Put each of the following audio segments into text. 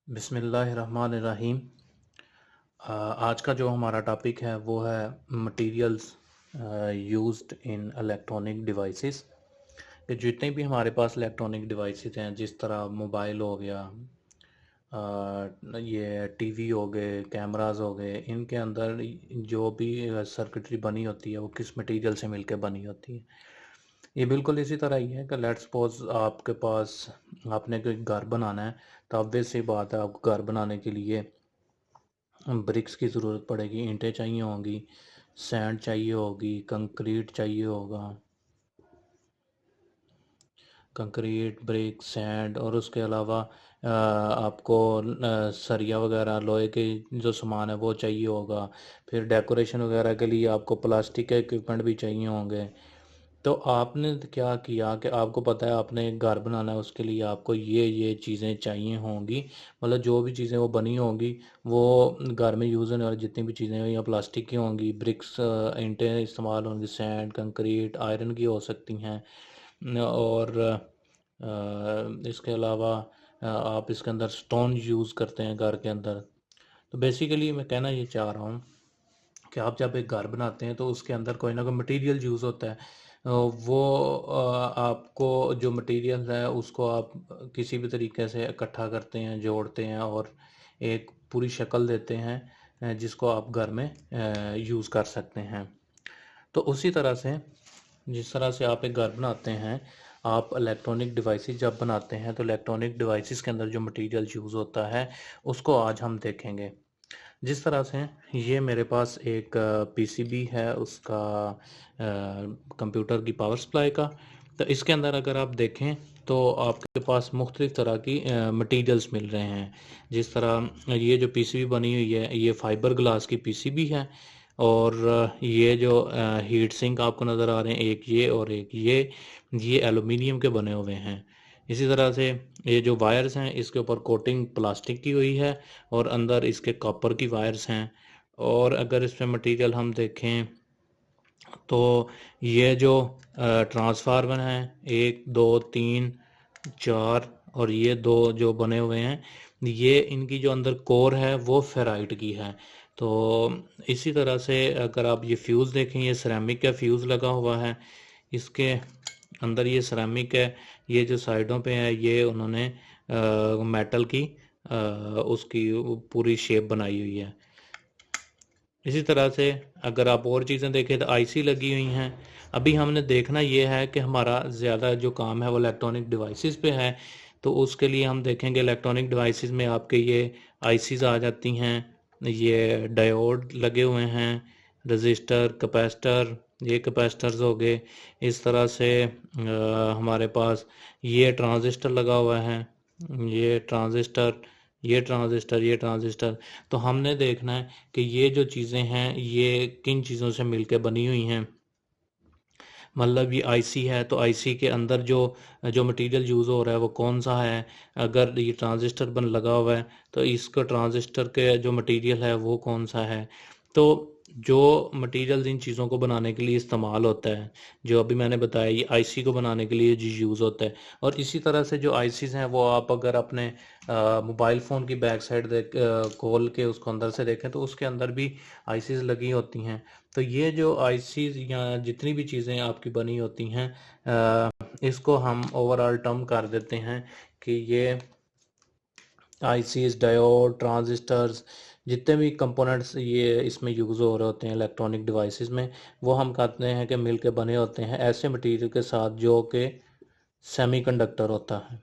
बिस्मिल्लाहिर्रहमानिर्रहीम। आज का जो हमारा टॉपिक है वो है materials used in electronic devices. कि जितने भी हमारे पास इलेक्ट्रॉनिक डिवाइसेस हैं, जिस तरह मोबाइल हो गया, ये टीवी हो गए, कैमरास हो गए, इनके अंदर जो भी सर्किटरी बनी होती है वो किस मटेरियल से मिलकर बनी होती है। ये बिल्कुल इसी तरह ही है कि लेट्स सपोज आपके पास आपने कोई घर बनाना है, तो ऑब्वियस सी बात है आपको घर बनाने के लिए ब्रिक्स की ज़रूरत पड़ेगी, ईंटें चाहिए होंगी, सैंड चाहिए होगी, कंक्रीट चाहिए होगा, कंक्रीट ब्रिक सैंड, और उसके अलावा आपको सरिया वगैरह लोहे के जो सामान है वो चाहिए होगा। फिर डेकोरेशन वगैरह के लिए आपको प्लास्टिक के इक्विपमेंट भी चाहिए होंगे। तो आपने क्या किया कि आपको पता है आपने एक घर बनाना है, उसके लिए आपको ये चीज़ें चाहिए होंगी। मतलब जो भी चीज़ें वो बनी होंगी वो घर में यूज़ होने वाली जितनी भी चीज़ें हैं या प्लास्टिक की होंगी, ब्रिक्स ईंटें इस्तेमाल होंगी, सैंड कंक्रीट आयरन की हो सकती हैं। और इसके अलावा आप इसके अंदर स्टोन यूज़ करते हैं घर के अंदर। तो बेसिकली मैं कहना ये चाह रहा हूँ कि आप जब एक घर बनाते हैं तो उसके अंदर कोई ना कोई मटेरियल यूज़ होता है। वो आपको जो मटेरियल है उसको आप किसी भी तरीके से इकट्ठा करते हैं, जोड़ते हैं और एक पूरी शक्ल देते हैं जिसको आप घर में यूज़ कर सकते हैं। तो उसी तरह से जिस तरह से आप एक घर बनाते हैं, आप इलेक्ट्रॉनिक डिवाइसेस जब बनाते हैं तो इलेक्ट्रॉनिक डिवाइसेस के अंदर जो मटेरियल यूज़ होता है उसको आज हम देखेंगे। जिस तरह से ये मेरे पास एक पीसीबी है उसका, कंप्यूटर की पावर सप्लाई का। तो इसके अंदर अगर आप देखें तो आपके पास मुख्तलिफ़ तरह की मटेरियल्स मिल रहे हैं। जिस तरह ये जो पीसीबी बनी हुई है ये फाइबर ग्लास की पीसीबी है, और ये जो हीट सिंक आपको नज़र आ रहे हैं, एक ये और एक ये एलुमिनियम के बने हुए हैं। इसी तरह से ये जो वायर्स हैं इसके ऊपर कोटिंग प्लास्टिक की हुई है और अंदर इसके कॉपर की वायर्स हैं। और अगर इसमें मटेरियल हम देखें तो ये जो ट्रांसफार्मर हैं, एक दो तीन चार, और ये दो जो बने हुए हैं, ये इनकी जो अंदर कोर है वो फेराइट की है। तो इसी तरह से अगर आप ये फ्यूज़ देखें, ये सिरेमिक का फ्यूज़ लगा हुआ है इसके अंदर, ये सिरेमिक है। ये जो साइडों पे है ये उन्होंने मेटल की उसकी पूरी शेप बनाई हुई है। इसी तरह से अगर आप और चीज़ें देखें तो आईसी लगी हुई हैं। अभी हमने देखना ये है कि हमारा ज़्यादा जो काम है वो इलेक्ट्रॉनिक डिवाइसेस पे है। तो उसके लिए हम देखेंगे इलेक्ट्रॉनिक डिवाइसेस में आपके ये आईसीज आ जाती हैं, ये डायोड लगे हुए हैं, रजिस्टर कैपेसिटर, ये कैपेसिटर्स हो गए। इस तरह से हमारे पास ये ट्रांजिस्टर लगा हुआ है, ये ट्रांजिस्टर, ये ट्रांजिस्टर, ये ट्रांजिस्टर। तो हमने देखना है कि ये जो चीज़ें हैं ये किन चीज़ों से मिलकर बनी हुई हैं। मतलब ये आईसी है तो आईसी के अंदर जो जो मटेरियल यूज़ हो रहा है वो कौन सा है। अगर ये ट्रांजिस्टर बन लगा हुआ है तो इसका ट्रांजिस्टर के जो मटेरियल है वो कौन सा है। तो जो मटेरियल इन चीज़ों को बनाने के लिए इस्तेमाल होता है, जो अभी मैंने बताया ये आईसी को बनाने के लिए जो यूज़ होता है। और इसी तरह से जो आईसीज हैं वो आप अगर अपने मोबाइल फ़ोन की बैक साइड देख खोल के उसको अंदर से देखें तो उसके अंदर भी आईसीज लगी होती हैं। तो ये जो आईसीज या जितनी भी चीज़ें आपकी बनी होती हैं इसको हम ओवरऑल टर्म कर देते हैं कि ये आईसीज, डायोड, ट्रांजिस्टर्स, जितने भी कंपोनेंट्स ये इसमें यूज़ हो रहे होते हैं इलेक्ट्रॉनिक डिवाइसेस में, वो हम कहते हैं कि मिलके बने होते हैं ऐसे मटेरियल के साथ जो कि सेमीकंडक्टर होता है।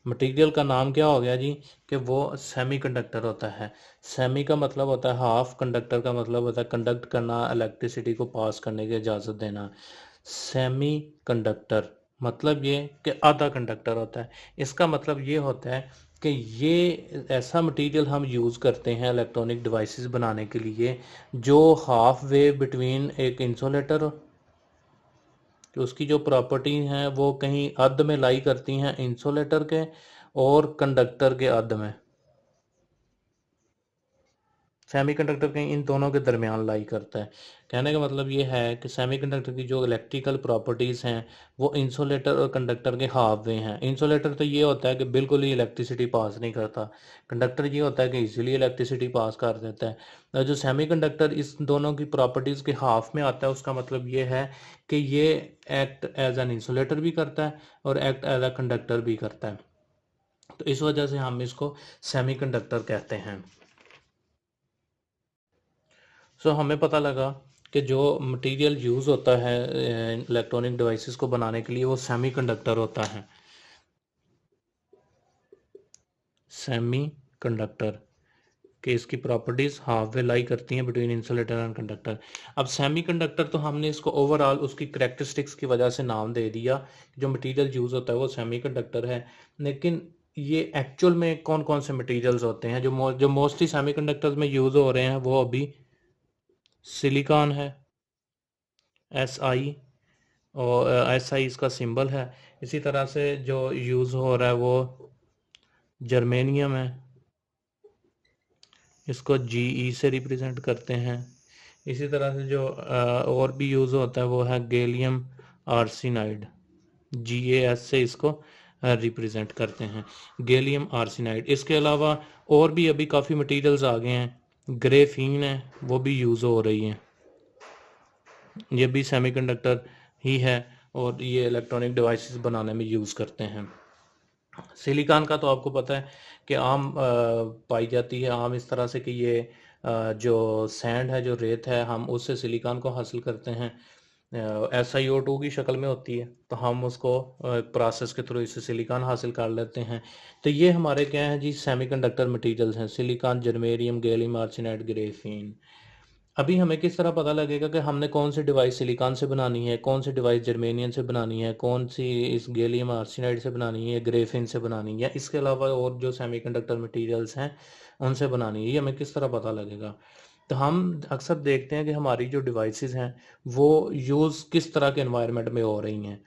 मटेरियल का नाम क्या हो गया जी कि वो सेमीकंडक्टर होता है। सेमी का मतलब होता है हाफ, कंडक्टर का मतलब होता है कंडक्ट करना, इलेक्ट्रिसिटी को पास करने की इजाज़त देना। सेमी कंडक्टर मतलब ये कि आधा कंडक्टर होता है। इसका मतलब ये होता है कि ये ऐसा मटेरियल हम यूज़ करते हैं इलेक्ट्रॉनिक डिवाइसेस बनाने के लिए जो हाफ वे बिटवीन एक इंसुलेटर, कि उसकी जो प्रॉपर्टी हैं वो कहीं अर्ध में लाई करती हैं इंसुलेटर के और कंडक्टर के अर्ध में। सेमीकंडक्टर के इन दोनों के दरमियान लाई करता है। कहने का मतलब ये है कि सेमीकंडक्टर की जो इलेक्ट्रिकल प्रॉपर्टीज़ हैं वो इंसुलेटर और कंडक्टर के हाफ वे हैं। इंसुलेटर तो ये होता है कि बिल्कुल ही इलेक्ट्रिसिटी पास नहीं करता, कंडक्टर ये होता है कि इजीली इलेक्ट्रिसिटी पास कर देता है। और जो सेमीकंडक्टर इस दोनों की प्रॉपर्टीज़ के हाफ में आता है उसका मतलब ये है कि ये एक्ट एज एन इंसुलेटर भी करता है और एक्ट एज अ कंडक्टर भी करता है। तो इस वजह से हम इसको सेमीकंडक्टर कहते हैं। सो हमें पता लगा कि जो मटेरियल यूज़ होता है इलेक्ट्रॉनिक डिवाइसेस को बनाने के लिए वो सेमीकंडक्टर होता है। सेमीकंडक्टर कि इसकी प्रॉपर्टीज़ हाफ वे लाई करती हैं बिटवीन इंसुलेटर एंड कंडक्टर। अब सेमीकंडक्टर तो हमने इसको ओवरऑल उसकी करेक्टरिस्टिक्स की वजह से नाम दे दिया, जो मटेरियल यूज़ होता है वो सेमीकंडक्टर है। लेकिन ये एक्चुअल में कौन कौन से मटेरियल्स होते हैं जो मोस्टली सेमीकंडक्टर्स में यूज़ हो रहे हैं? वो अभी सिलिकॉन है, SI, और SI इसका सिंबल है। इसी तरह से जो यूज़ हो रहा है वो जर्मेनियम है, इसको GE से रिप्रेजेंट करते हैं। इसी तरह से जो और भी यूज़ होता है वो है गैलियम आर्सेनाइड, GAS से इसको रिप्रेजेंट करते हैं, गैलियम आर्सेनाइड। इसके अलावा और भी अभी काफ़ी मटेरियल्स आ गए हैं, ग्रेफीन है वो भी यूज़ हो रही है, ये भी सेमीकंडक्टर ही है और ये इलेक्ट्रॉनिक डिवाइसेस बनाने में यूज़ करते हैं। सिलिकॉन का तो आपको पता है कि आम पाई जाती है, आम इस तरह से कि ये जो सैंड है, जो रेत है, हम उससे सिलिकॉन को हासिल करते हैं। SiO2 की शक्ल में होती है, तो हम उसको प्रोसेस के थ्रू इससे सिलिकॉन हासिल कर लेते हैं। तो ये हमारे क्या हैं जी, सेमीकंडक्टर मटेरियल्स हैं, silicon, germanium, gallium arsenide, graphene. अभी हमें किस तरह पता लगेगा कि हमने कौन सी डिवाइस सिलिकॉन से बनानी है, कौन सी डिवाइस जर्मेनियम से बनानी है, कौन सी इस गैलियम आर्सेनाइड से बनानी है, ग्रेफिन से बनानी है, या इसके अलावा और जो सेमीकंडक्टर मटेरियल्स हैं उनसे बनानी है? ये हमें किस तरह पता लगेगा? तो हम अक्सर देखते हैं कि हमारी जो डिवाइसेस हैं वो यूज़ किस तरह के एनवायरनमेंट में हो रही हैं।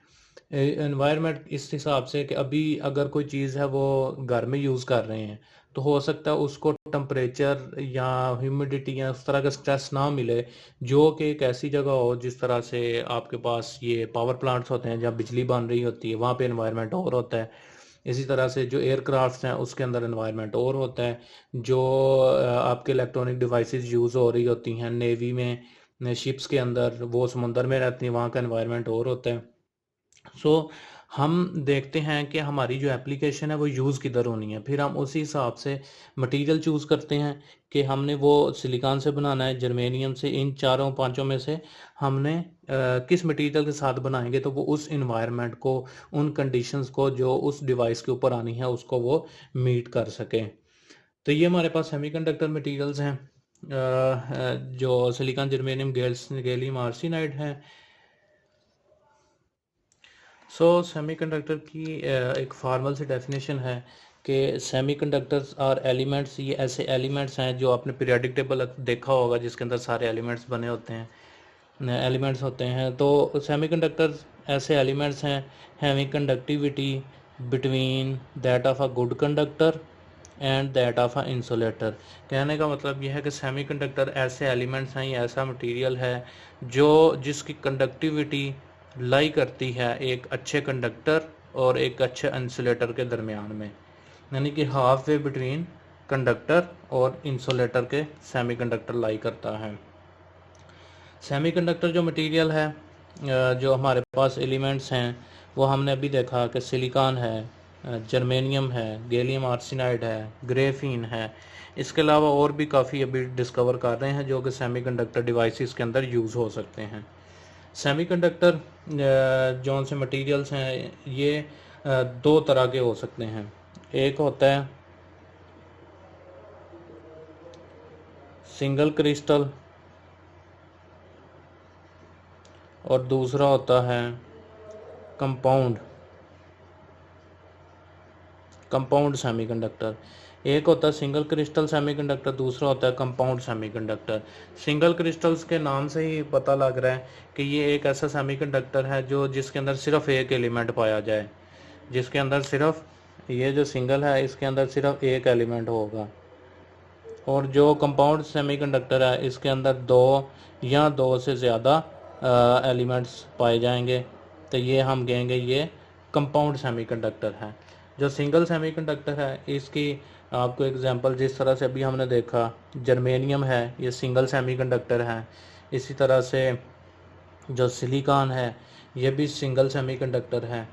एनवायरनमेंट इस हिसाब से कि अभी अगर कोई चीज़ है वो घर में यूज़ कर रहे हैं, तो हो सकता है उसको टेम्परेचर या ह्यूमिडिटी या उस तरह का स्ट्रेस ना मिले, जो कि एक ऐसी जगह हो जिस तरह से आपके पास ये पावर प्लांट्स होते हैं जहाँ बिजली बन रही होती है, वहाँ पे एनवायरनमेंट और होता है। इसी तरह से जो एयरक्राफ्ट हैं उसके अंदर एनवायरनमेंट और होता है। जो आपके इलेक्ट्रॉनिक डिवाइसेस यूज़ हो रही होती हैं नेवी में, शिप्स के अंदर, वो समुंदर में रहती हैं, वहाँ का एनवायरनमेंट और होता है। सो हम देखते हैं कि हमारी जो एप्लीकेशन है वो यूज़ किधर होनी है, फिर हम उसी हिसाब से मटेरियल चूज़ करते हैं कि हमने वो सिलिकॉन से बनाना है, जर्मेनियम से, इन चारों पांचों में से हमने किस मटेरियल के साथ बनाएंगे तो वो उस इन्वायरमेंट को, उन कंडीशंस को जो उस डिवाइस के ऊपर आनी है उसको वो मीट कर सके। तो ये हमारे पास सेमीकंडक्टर मटेरियल्स हैं, जो सिलिकॉन, जर्मेनियम, गैलियम आर्सेनाइड है। सेमीकंडक्टर की एक फार्मल सी डेफिनेशन है कि सेमीकंडक्टर्स आर एलिमेंट्स, ये ऐसे एलिमेंट्स हैं जो आपने पीरियोडिक टेबल देखा होगा जिसके अंदर सारे एलिमेंट्स बने होते हैं, एलिमेंट्स होते हैं। तो सेमीकंडक्टर्स ऐसे एलिमेंट्स हैं having conductivity between that of a good conductor and that of a insulator. कहने का मतलब यह है कि सेमीकंडक्टर ऐसे एलिमेंट्स हैं, ये ऐसा मटेरियल है जो जिसकी कंडक्टिविटी लाई करती है एक अच्छे कंडक्टर और एक अच्छे इंसुलेटर के दरमियान में, यानी कि हाफ वे बिटवीन कंडक्टर और इंसुलेटर के सेमीकंडक्टर लाई करता है। सेमीकंडक्टर जो मटेरियल है, जो हमारे पास एलिमेंट्स हैं, वो हमने अभी देखा कि सिलिकॉन है, जर्मेनियम है, गैलियम आर्सेनाइड है, ग्रेफीन है। इसके अलावा और भी काफ़ी अभी डिस्कवर कर रहे हैं जो कि सेमीकंडक्टर डिवाइसेस के अंदर यूज़ हो सकते हैं। सेमीकंडक्टर जौन से मटेरियल्स हैं ये दो तरह के हो सकते हैं। एक होता है सिंगल क्रिस्टल और दूसरा होता है कंपाउंड सेमीकंडक्टर। एक होता है सिंगल क्रिस्टल सेमीकंडक्टर, दूसरा होता है कंपाउंड सेमीकंडक्टर। सिंगल क्रिस्टल्स के नाम से ही पता लग रहा है कि ये एक ऐसा सेमीकंडक्टर है जो जिसके अंदर सिर्फ एक एलिमेंट पाया जाए, जिसके अंदर सिर्फ, ये जो सिंगल है इसके अंदर सिर्फ एक एलिमेंट होगा। और जो कंपाउंड सेमीकंडक्टर है इसके अंदर 2 या 2 से ज़्यादा एलिमेंट्स पाए जाएंगे, तो ये हम कहेंगे ये कंपाउंड सेमीकंडक्टर है। जो सिंगल सेमीकंडक्टर है इसकी आपको एग्जांपल जिस तरह से अभी हमने देखा, जर्मेनियम है, ये सिंगल सेमीकंडक्टर है। इसी तरह से जो सिलिकॉन है ये भी सिंगल सेमीकंडक्टर है।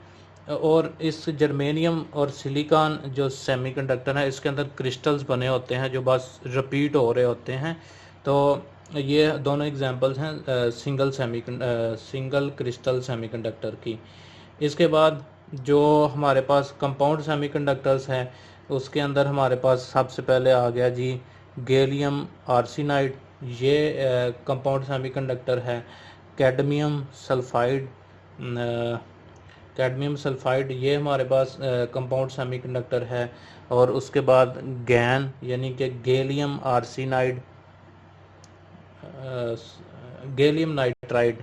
और इस जर्मेनियम और सिलिकॉन जो सेमीकंडक्टर है इसके अंदर क्रिस्टल्स बने होते हैं जो बस रिपीट हो रहे होते हैं। तो ये दोनों एग्जांपल्स हैं सिंगल क्रिस्टल सेमीकंडक्टर की। इसके बाद जो हमारे पास कंपाउंड सेमीकंडक्टर्स हैं उसके अंदर हमारे पास सबसे पहले आ गया जी गैलियम आर्सेनाइड, ये कंपाउंड सेमीकंडक्टर है। कैडमियम सल्फाइड ये हमारे पास कंपाउंड सेमीकंडक्टर है। और उसके बाद गैन यानी कि गैलियम नाइट्राइड,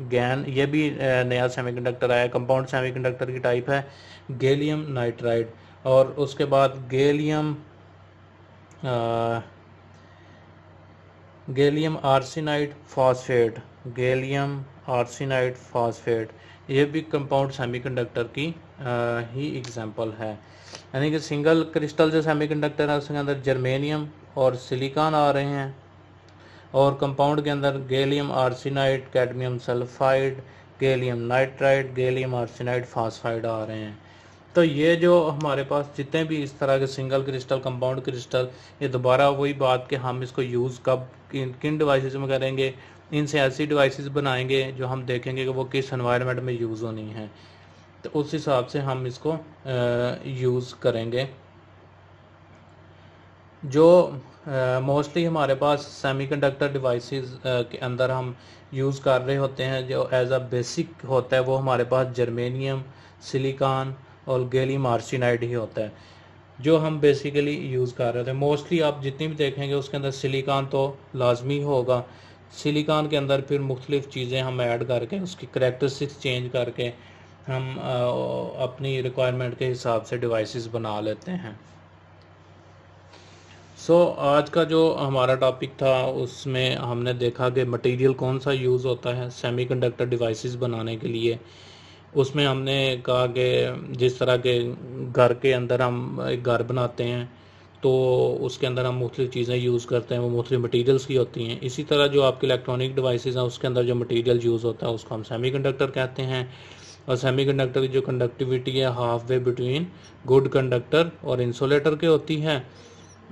गैन ये भी नया सेमीकंडक्टर आया, कंपाउंड सेमीकंडक्टर की टाइप है गैलियम नाइट्राइड। और उसके बाद गैलियम आर्सेनाइड फॉस्फेट, ये भी कंपाउंड सेमीकंडक्टर की ही एग्जांपल है। यानी कि सिंगल क्रिस्टल जो सेमीकंडक्टर है उसके अंदर जर्मेनियम और सिलिकॉन आ रहे हैं, और कंपाउंड के अंदर gallium arsenide, cadmium sulphide, gallium nitride, gallium arsenide phosphide आ रहे हैं। तो ये जो हमारे पास जितने भी इस तरह के सिंगल क्रिस्टल, कंपाउंड क्रिस्टल, ये दोबारा वही बात कि हम इसको यूज़ कब किन डिवाइसेस में करेंगे, इनसे ऐसी डिवाइसेस बनाएंगे जो हम देखेंगे कि वो किस एनवायरनमेंट में यूज़ होनी है, तो उस हिसाब से हम इसको यूज़ करेंगे। जो मोस्टली हमारे पास सेमीकंडक्टर डिवाइसेस के अंदर हम यूज़ कर रहे होते हैं, जो एज अ बेसिक होता है वो हमारे पास जर्मेनियम, सिलिकॉन और गैलियम आर्सेनाइड ही होता है जो हम बेसिकली यूज़ कर रहे थे। मोस्टली आप जितनी भी देखेंगे उसके अंदर सिलिकॉन तो लाजमी होगा। सिलिकॉन के अंदर फिर मुख्तलिफ़ चीज़ें हम ऐड करके उसकी करैक्टरिस्टिक्स चेंज करके हम अपनी रिक्वायरमेंट के हिसाब से डिवाइसेस बना लेते हैं। आज का जो हमारा टॉपिक था उसमें हमने देखा कि मटेरियल कौन सा यूज़ होता है सेमीकंडक्टर डिवाइसेस बनाने के लिए। उसमें हमने कहा कि जिस तरह के घर के अंदर हम एक घर बनाते हैं तो उसके अंदर हम मुख्तलिफ़ चीज़ें यूज़ करते हैं, वो मुख्तलिफ़ मटेरियल्स की होती हैं। इसी तरह जो आपके इलेक्ट्रॉनिक डिवाइसेस हैं उसके अंदर जो मटेरियल यूज़ होता है उसको हम सेमीकंडक्टर कहते हैं। और सेमीकंडक्टर की जो कंडक्टिविटी है half way between good conductor और इंसुलेटर के होती है।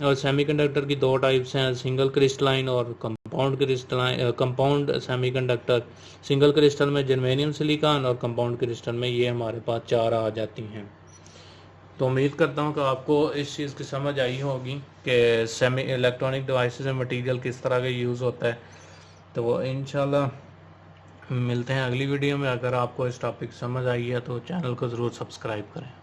और सेमीकंडक्टर की 2 टाइप्स हैं, सिंगल क्रिस्टलाइन और कंपाउंड सेमीकंडक्टर। सिंगल क्रिस्टल में जर्मेनियम सिलिकॉन और कंपाउंड क्रिस्टल में ये हमारे पास 4 आ जाती हैं। तो उम्मीद करता हूँ कि आपको इस चीज़ की समझ आई होगी कि सेमी इलेक्ट्रॉनिक डिवाइसेस में मटेरियल किस तरह का यूज़ होता है। तो वो इंशाल्लाह मिलते हैं अगली वीडियो में। अगर आपको इस टॉपिक समझ आई है तो चैनल को ज़रूर सब्सक्राइब करें।